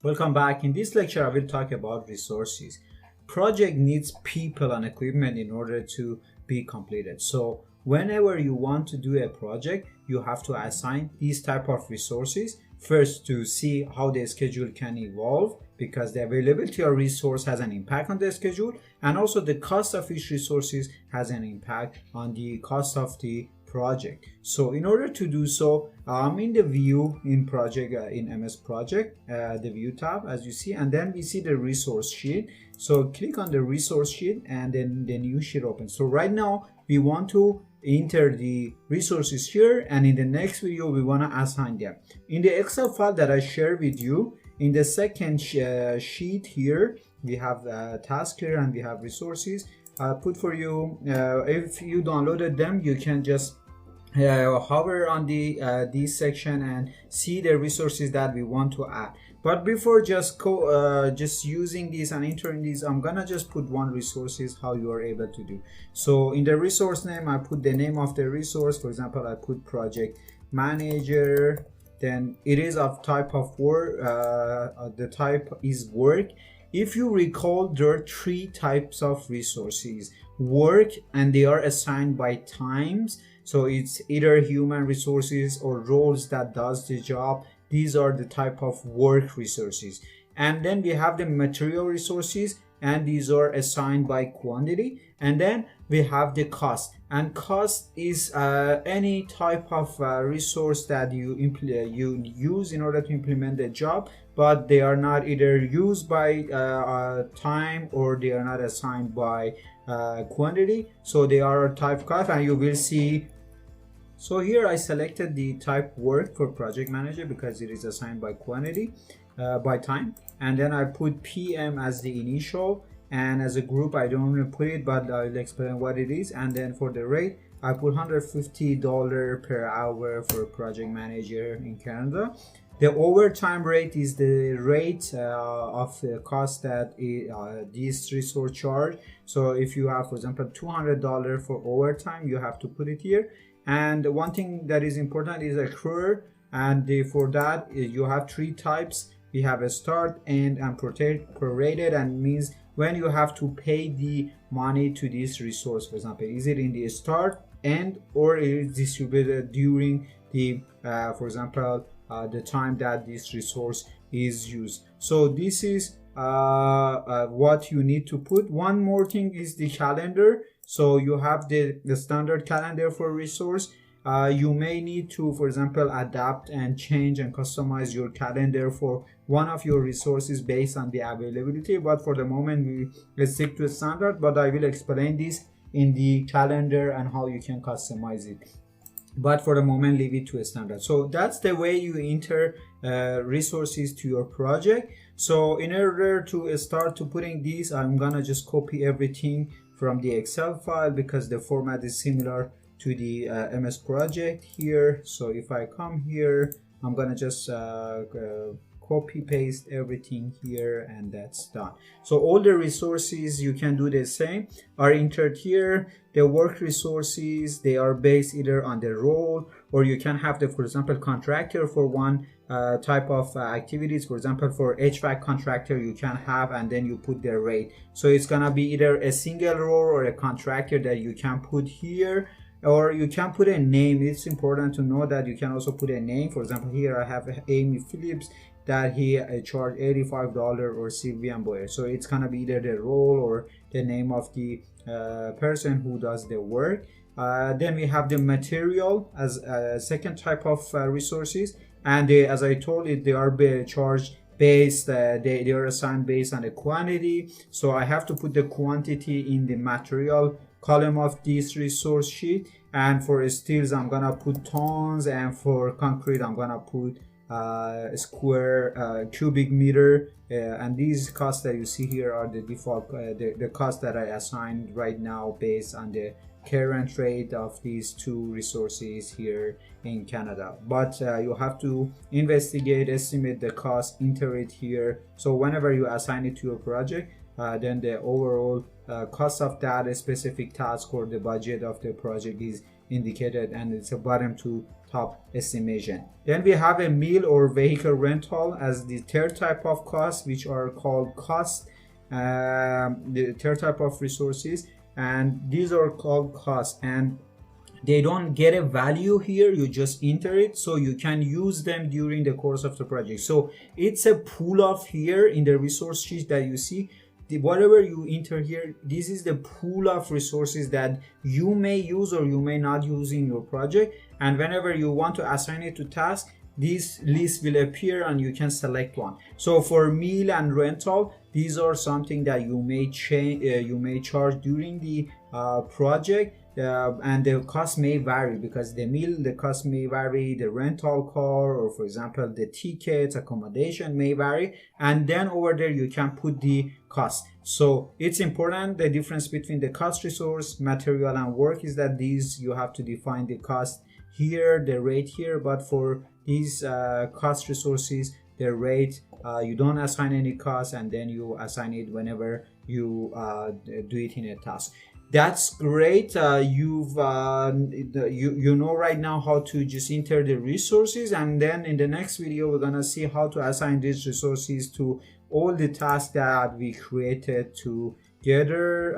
Welcome back. In this lecture, I will talk about resources. Project needs people and equipment in order to be completed. So whenever you want to do a project, you have to assign these type of resources. First, to see how the schedule can evolve, because the availability of resource has an impact on the schedule, and also the cost of each resources has an impact on the cost of the project. So in order to do so, I'm in the view in project in MS Project, the view tab, as you see, and then we see the resource sheet. So click on the resource sheet and then the new sheet opens. So right now we want to enter the resources here, and in the next video we want to assign them. In the Excel file that I share with you, in the second sheet here, we have task here and we have resources. Put for you, if you downloaded them, you can just hover on the this section and see the resources that we want to add. But before just using these and entering these, I'm gonna just put one resources how you are able to do. So in the resource name, I put the name of the resource. For example, I put project manager. Then it is of type of work. The type is work. If you recall, there are three types of resources: work, and they are assigned by times. So it's either human resources or roles that does the job. These are the type of work resources. And then we have the material resources, and these are assigned by quantity. And then we have the cost, and cost is any type of resource that you use in order to implement the job, but they are not either used by time, or they are not assigned by quantity. So they are type cost, and you will see. So here I selected the type work for project manager because it is assigned by quantity, by time, and then I put PM as the initial, and as a group I don't want to put it, but I'll explain what it is. And then for the rate, I put $150 per hour for project manager in Canada. The overtime rate is the rate of the cost that this resource charge. So if you have, for example, $200 for overtime, you have to put it here. And one thing that is important is accruer, and for that you have three types. We have a start, end, and prorated, and means when you have to pay the money to this resource. For example, is it in the start, end, or is it distributed during the for example the time that this resource is used. So this is what you need to put. One more thing is the calendar. So you have the standard calendar for resource. You may need to, for example, adapt and change and customize your calendar for one of your resources based on the availability, but for the moment we stick to a standard. But I will explain this in the calendar and how you can customize it, but for the moment leave it to a standard. So that's the way you enter resources to your project. So in order to start to putting these, I'm gonna just copy everything from the Excel file because the format is similar to the MS Project here. So if I come here, I'm gonna just copy paste everything here, and that's done. So all the resources, you can do the same, are entered here. The work resources, they are based either on the role, or you can have the, for example, contractor for one type of activities. For example, for HVAC contractor you can have, and then you put their rate. So it's gonna be either a single role or a contractor that you can put here, or you can put a name. It's important to know that you can also put a name. For example, here I have Amy Phillips, that he charged $85, or Sylvian Boyer. So it's gonna be either the role or the name of the person who does the work. Then we have the material as a second type of resources, and as I told you, they are charged based, they are assigned based on the quantity. So I have to put the quantity in the material column of this resource sheet, and for steels I'm gonna put tons, and for concrete I'm gonna put square cubic meter, and these costs that you see here are the default the cost that I assigned right now based on the current rate of these two resources here in Canada. But you have to investigate, estimate the cost, enter it here. So whenever you assign it to your project, then the overall cost of that specific task or the budget of the project is indicated, and it's a bottom to top estimation. Then we have a meal or vehicle rental as the third type of cost, which are called cost, the third type of resources, and these are called costs, and they don't get a value here, you just enter it, so you can use them during the course of the project. So it's a pool of here in the resource sheet that you see, whatever you enter here, this is the pool of resources that you may use or you may not use in your project, and whenever you want to assign it to task, this list will appear and you can select one. So for meal and rental, these are something that you may charge during the project, and the cost may vary because the meal, the cost may vary, the rental car, or for example the tickets, accommodation may vary, and then over there you can put the cost. So it's important, the difference between the cost resource, material and work is that these you have to define the cost here, the rate here, but for these cost resources, the rate, you don't assign any cost, and then you assign it whenever you do it in a task. That's great. You know right now how to just enter the resources, and then in the next video we're gonna see how to assign these resources to all the tasks that we created together.